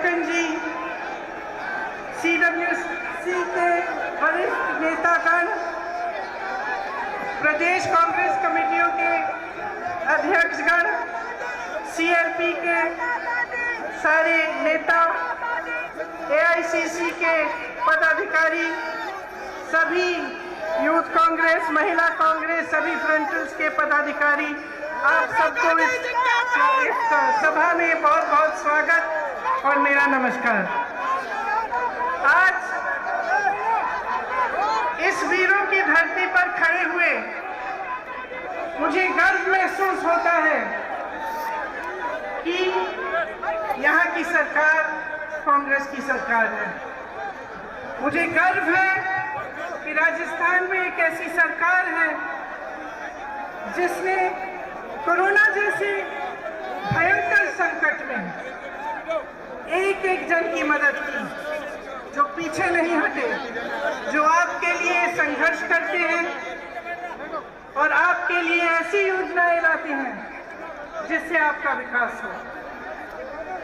लखन जी, CWC के वरिष्ठ नेतागण, प्रदेश कांग्रेस कमेटियों के अध्यक्षगण, CLP के सारे नेता, AICC के पदाधिकारी, सभी यूथ कांग्रेस, महिला कांग्रेस, सभी फ्रंटल्स के पदाधिकारी, आप सबको इस सभा में बहुत बहुत स्वागत और मेरा नमस्कार। आज इस वीरों की धरती पर खड़े हुए मुझे गर्व महसूस होता है कि यहाँ की सरकार कांग्रेस की सरकार है। मुझे गर्व है कि राजस्थान में एक ऐसी सरकार है जिसने कोरोना जैसे भयंकर संकट में एक एक जन की मदद की, जो पीछे नहीं हटे, जो आपके लिए संघर्ष करते हैं और आपके लिए ऐसी योजनाएं लाते हैं जिससे आपका विकास हो।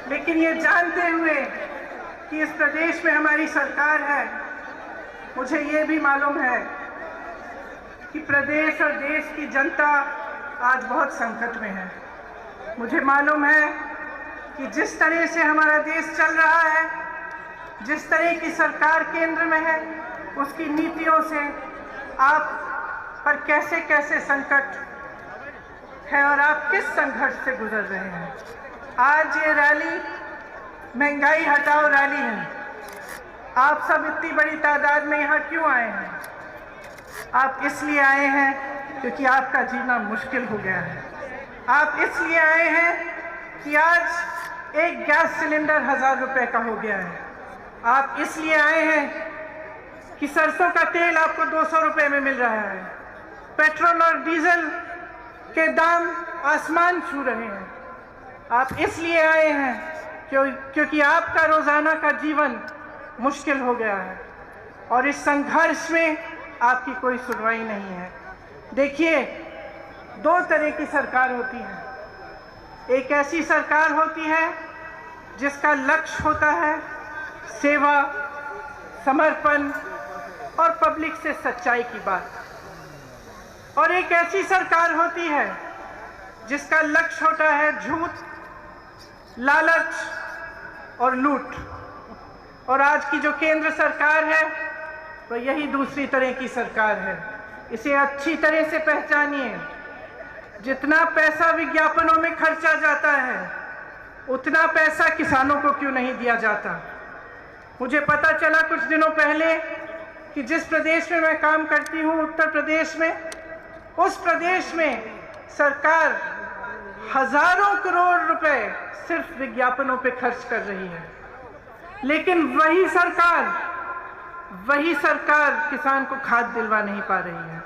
लेकिन ये जानते हुए कि इस प्रदेश में हमारी सरकार है, मुझे ये भी मालूम है कि प्रदेश और देश की जनता आज बहुत संकट में है। मुझे मालूम है कि जिस तरह से हमारा देश चल रहा है, जिस तरह की सरकार केंद्र में है, उसकी नीतियों से आप पर कैसे कैसे संकट है और आप किस संघर्ष से गुजर रहे हैं। आज ये रैली महंगाई हटाओ रैली है। आप सब इतनी बड़ी तादाद में यहाँ क्यों आए हैं? आप इसलिए आए हैं क्योंकि आपका जीना मुश्किल हो गया है। आप इसलिए आए हैं कि आज एक गैस सिलेंडर 1000 रुपए का हो गया है। आप इसलिए आए हैं कि सरसों का तेल आपको 200 रुपए में मिल रहा है। पेट्रोल और डीजल के दाम आसमान छू रहे हैं। आप इसलिए आए हैं क्योंकि आपका रोजाना का जीवन मुश्किल हो गया है और इस संघर्ष में आपकी कोई सुनवाई नहीं है। देखिए, दो तरह की सरकार होती है। एक ऐसी सरकार होती है जिसका लक्ष्य होता है सेवा, समर्पण और पब्लिक से सच्चाई की बात, और एक ऐसी सरकार होती है जिसका लक्ष्य होता है झूठ, लालच और लूट। और आज की जो केंद्र सरकार है वो यही दूसरी तरह की सरकार है। इसे अच्छी तरह से पहचानिए। जितना पैसा विज्ञापनों में खर्चा जाता है, उतना पैसा किसानों को क्यों नहीं दिया जाता? मुझे पता चला कुछ दिनों पहले कि जिस प्रदेश में मैं काम करती हूँ, उत्तर प्रदेश में, उस प्रदेश में सरकार हजारों करोड़ रुपए सिर्फ विज्ञापनों पे खर्च कर रही है। लेकिन वही सरकार किसान को खाद दिलवा नहीं पा रही है।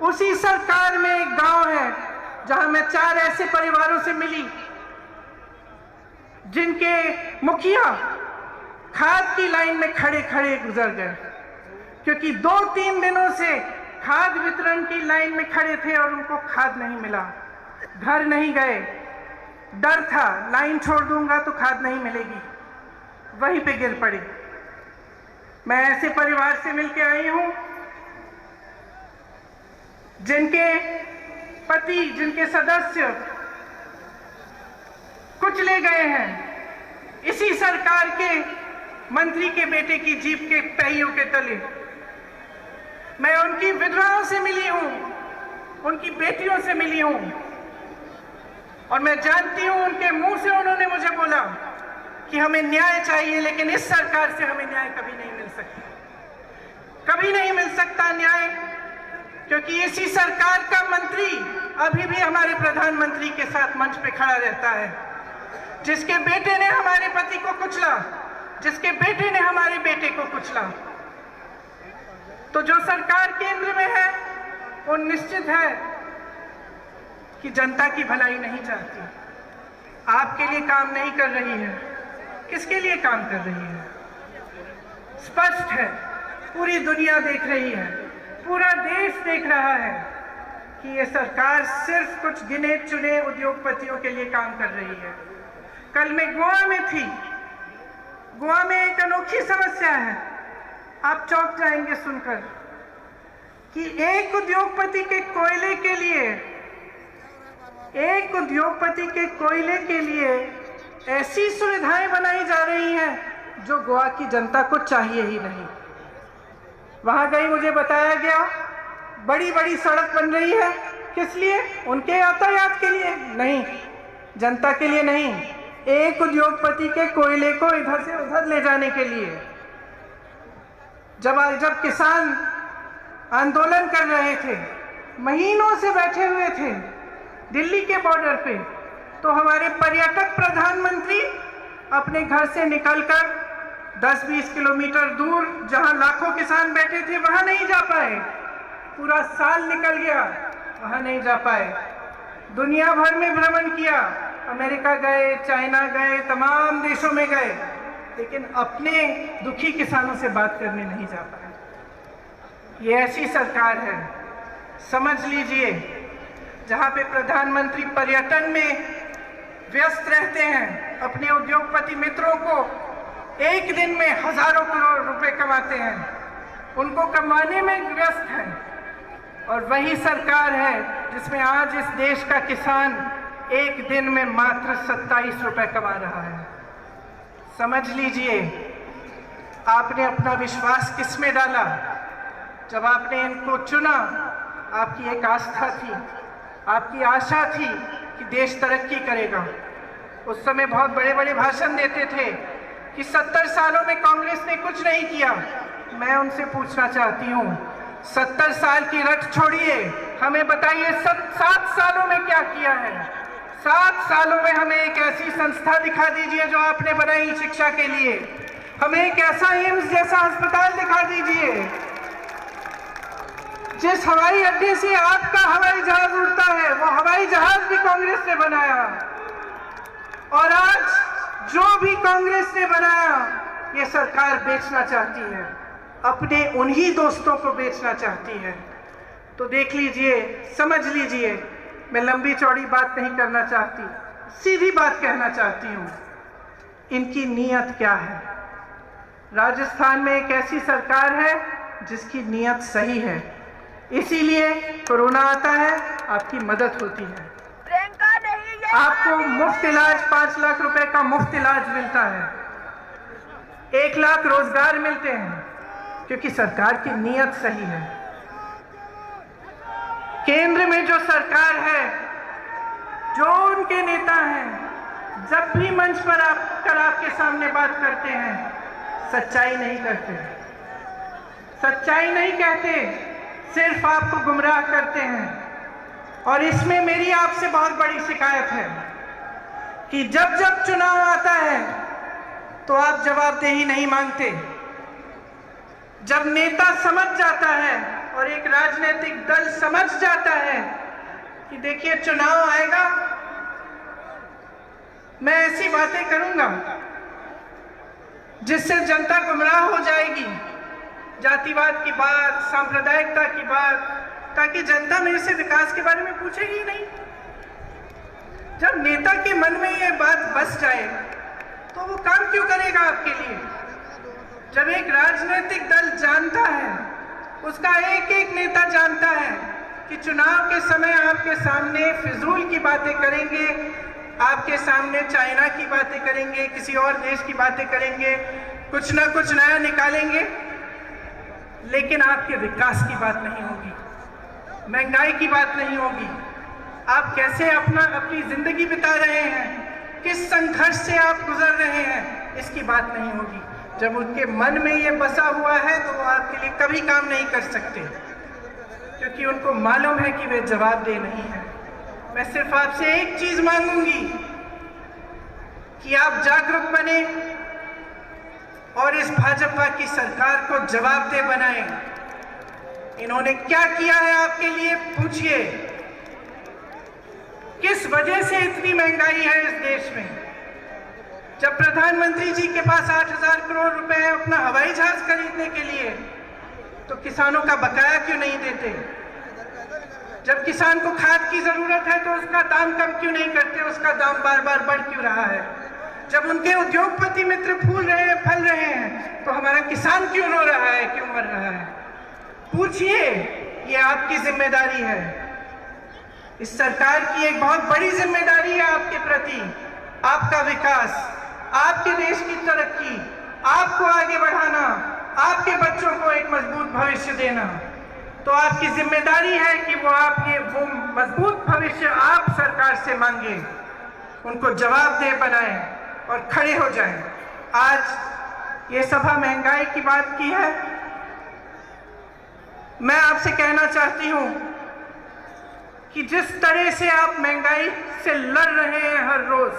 उसी सरकार में एक गांव है जहां मैं 4 ऐसे परिवारों से मिली जिनके मुखिया खाद की लाइन में खड़े खड़े गुजर गए, क्योंकि 2-3 दिनों से खाद वितरण की लाइन में खड़े थे और उनको खाद नहीं मिला। घर नहीं गए, डर था लाइन छोड़ दूंगा तो खाद नहीं मिलेगी, वहीं पे गिर पड़े। मैं ऐसे परिवार से मिलके आई हूं जिनके पति, जिनके सदस्य कुचले गए हैं इसी सरकार के मंत्री के बेटे की जीप के पहियों के तले। मैं उनकी विधवाओं से मिली हूं, उनकी बेटियों से मिली हूं, और मैं जानती हूं उनके मुंह से उन्होंने मुझे बोला कि हमें न्याय चाहिए, लेकिन इस सरकार से हमें न्याय कभी नहीं मिल सकता, कभी नहीं मिल सकता न्याय, क्योंकि इसी सरकार का मंत्री अभी भी हमारे प्रधानमंत्री के साथ मंच पे खड़ा रहता है, जिसके बेटे ने हमारे पति को कुचला, जिसके बेटे ने हमारे बेटे को कुचला। तो जो सरकार केंद्र में है वो निश्चित है कि जनता की भलाई नहीं चाहती, आपके लिए काम नहीं कर रही है। किसके लिए काम कर रही है? स्पष्ट है, पूरी दुनिया देख रही है, पूरा देश देख रहा है कि ये सरकार सिर्फ कुछ गिने चुने उद्योगपतियों के लिए काम कर रही है। कल मैं गोवा में थी गोवा में एक अनोखी समस्या है, आप चौंक जाएंगे सुनकर, कि एक उद्योगपति के लिए ऐसी सुविधाएं बनाई जा रही हैं जो गोवा की जनता को चाहिए ही नहीं। वहां गई, मुझे बताया गया बड़ी बड़ी सड़क बन रही है, किस लिए? उनके यातायात के लिए नहीं, जनता के लिए नहीं, एक उद्योगपति के कोयले को इधर से उधर ले जाने के लिए। जब किसान आंदोलन कर रहे थे, महीनों से बैठे हुए थे दिल्ली के बॉर्डर पे, तो हमारे पर्यटक प्रधानमंत्री अपने घर से निकलकर 10-20 किलोमीटर दूर जहां लाखों किसान बैठे थे वहां नहीं जा पाए। पूरा साल निकल गया, वहां नहीं जा पाए। दुनिया भर में भ्रमण किया, अमेरिका गए, चाइना गए, तमाम देशों में गए, लेकिन अपने दुखी किसानों से बात करने नहीं जा पाए। ये ऐसी सरकार है, समझ लीजिए, जहां पे प्रधानमंत्री पर्यटन में व्यस्त रहते हैं, अपने उद्योगपति मित्रों को एक दिन में हजारों करोड़ रुपए कमाते हैं, उनको कमाने में व्यस्त हैं। और वही सरकार है जिसमें आज इस देश का किसान एक दिन में मात्र 27 रुपए कमा रहा है। समझ लीजिए, आपने अपना विश्वास किस में डाला? जब आपने इनको चुना, आपकी एक आस्था थी, आपकी आशा थी कि देश तरक्की करेगा। उस समय बहुत बड़े बड़े भाषण देते थे कि 70 सालों में कांग्रेस ने कुछ नहीं किया। मैं उनसे पूछना चाहती हूँ, 70 साल की रट छोड़िए, हमें बताइए 7 सालों में क्या किया है। 7 सालों में हमें एक ऐसी संस्था दिखा दीजिए जो आपने बनाई शिक्षा के लिए, हमें एक ऐसा एम्स जैसा अस्पताल दिखा दीजिए। जिस हवाई अड्डे से आपका हवाई जहाज उड़ता है, वो हवाई जहाज भी कांग्रेस ने बनाया। और आज जो भी कांग्रेस ने बनाया, ये सरकार बेचना चाहती है, अपने उन्हीं दोस्तों को बेचना चाहती है। तो देख लीजिए, समझ लीजिए, मैं लंबी चौड़ी बात नहीं करना चाहती, सीधी बात कहना चाहती हूँ, इनकी नीयत क्या है। राजस्थान में एक ऐसी सरकार है जिसकी नीयत सही है, इसीलिए कोरोना आता है, आपकी मदद होती है, आपको मुफ्त इलाज, 5 लाख रुपए का मुफ्त इलाज मिलता है, 1 लाख रोजगार मिलते हैं, क्योंकि सरकार की नीयत सही है। केंद्र में जो सरकार है, जो उनके नेता हैं, जब भी मंच पर आकर आपके सामने बात करते हैं, सच्चाई नहीं करते, सच्चाई नहीं कहते, सिर्फ आपको गुमराह करते हैं। और इसमें मेरी आपसे बहुत बड़ी शिकायत है कि जब जब चुनाव आता है तो आप जवाबदेही नहीं मांगते। जब नेता समझ जाता है और एक राजनीतिक दल समझ जाता है कि देखिए चुनाव आएगा, मैं ऐसी बातें करूंगा जिससे जनता गुमराह हो जाएगी, जातिवाद की बात, सांप्रदायिकता की बात, ताकि जनता मेरे से विकास के बारे में पूछेगी ही नहीं। जब नेता के मन में ये बात बस जाए तो वो काम क्यों करेगा आपके लिए? जब एक राजनीतिक दल जानता है, उसका एक एक नेता जानता है कि चुनाव के समय आपके सामने फिजूल की बातें करेंगे, आपके सामने चाइना की बातें करेंगे, किसी और देश की बातें करेंगे, कुछ ना कुछ नया निकालेंगे, लेकिन आपके विकास की बात नहीं होगी, महंगाई की बात नहीं होगी, आप कैसे अपनी जिंदगी बिता रहे हैं, किस संघर्ष से आप गुजर रहे हैं, इसकी बात नहीं होगी। जब उनके मन में ये बसा हुआ है तो वो आपके लिए कभी काम नहीं कर सकते, क्योंकि उनको मालूम है कि वे जवाबदेह नहीं है। मैं सिर्फ आपसे एक चीज मांगूंगी कि आप जागरूक बने और इस भाजपा की सरकार को जवाबदेह बनाएं। इन्होंने क्या किया है आपके लिए, पूछिए। किस वजह से इतनी महंगाई है इस देश में? जब प्रधानमंत्री जी के पास 8,000 करोड़ रुपए है अपना हवाई जहाज खरीदने के लिए, तो किसानों का बकाया क्यों नहीं देते? जब किसान को खाद की जरूरत है तो उसका दाम कम क्यों नहीं करते? उसका दाम बार बार बढ़ क्यों रहा है? जब उनके उद्योगपति मित्र फूल रहे हैं, फल रहे हैं, तो हमारा किसान क्यों रो रहा है, क्यों मर रहा है? पूछिए, ये आपकी जिम्मेदारी है। इस सरकार की एक बहुत बड़ी जिम्मेदारी है आपके प्रति। आपका विकास, आपके देश की तरक्की, आपको आगे बढ़ाना, आपके बच्चों को एक मजबूत भविष्य देना। तो आपकी जिम्मेदारी है कि वो मजबूत भविष्य आप सरकार से मांगे, उनको जवाबदेह बनाएं और खड़े हो जाएं। आज ये सभा महंगाई की बात की है। मैं आपसे कहना चाहती हूं कि जिस तरह से आप महंगाई से लड़ रहे हैं हर रोज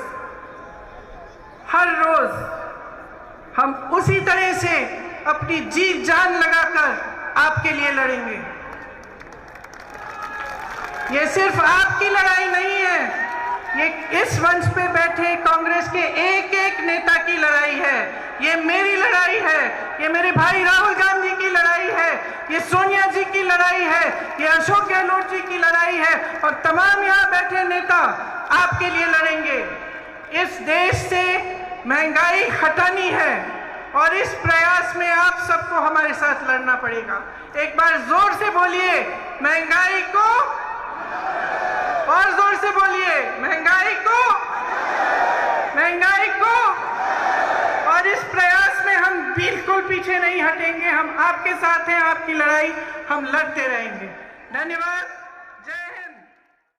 हम उसी तरह से अपनी जी जान लगाकर आपके लिए लड़ेंगे। ये सिर्फ आपकी लड़ाई नहीं है, ये इस मंच पे बैठे कांग्रेस के एक एक नेता की लड़ाई है। ये मेरी लड़ाई है, ये मेरे भाई राहुल गांधी की लड़ाई है, ये सोनिया जी की लड़ाई है, ये अशोक गहलोत जी की लड़ाई है, और तमाम यहाँ बैठे नेता आपके लिए लड़ेंगे। इस देश से महंगाई हटानी है और इस प्रयास में आप सबको हमारे साथ लड़ना पड़ेगा। एक बार जोर से बोलिए, महंगाई को, और जोर से बोलिए, महंगाई को। और इस प्रयास में हम बिल्कुल पीछे नहीं हटेंगे। हम आपके साथ हैं, आपकी लड़ाई हम लड़ते रहेंगे। धन्यवाद।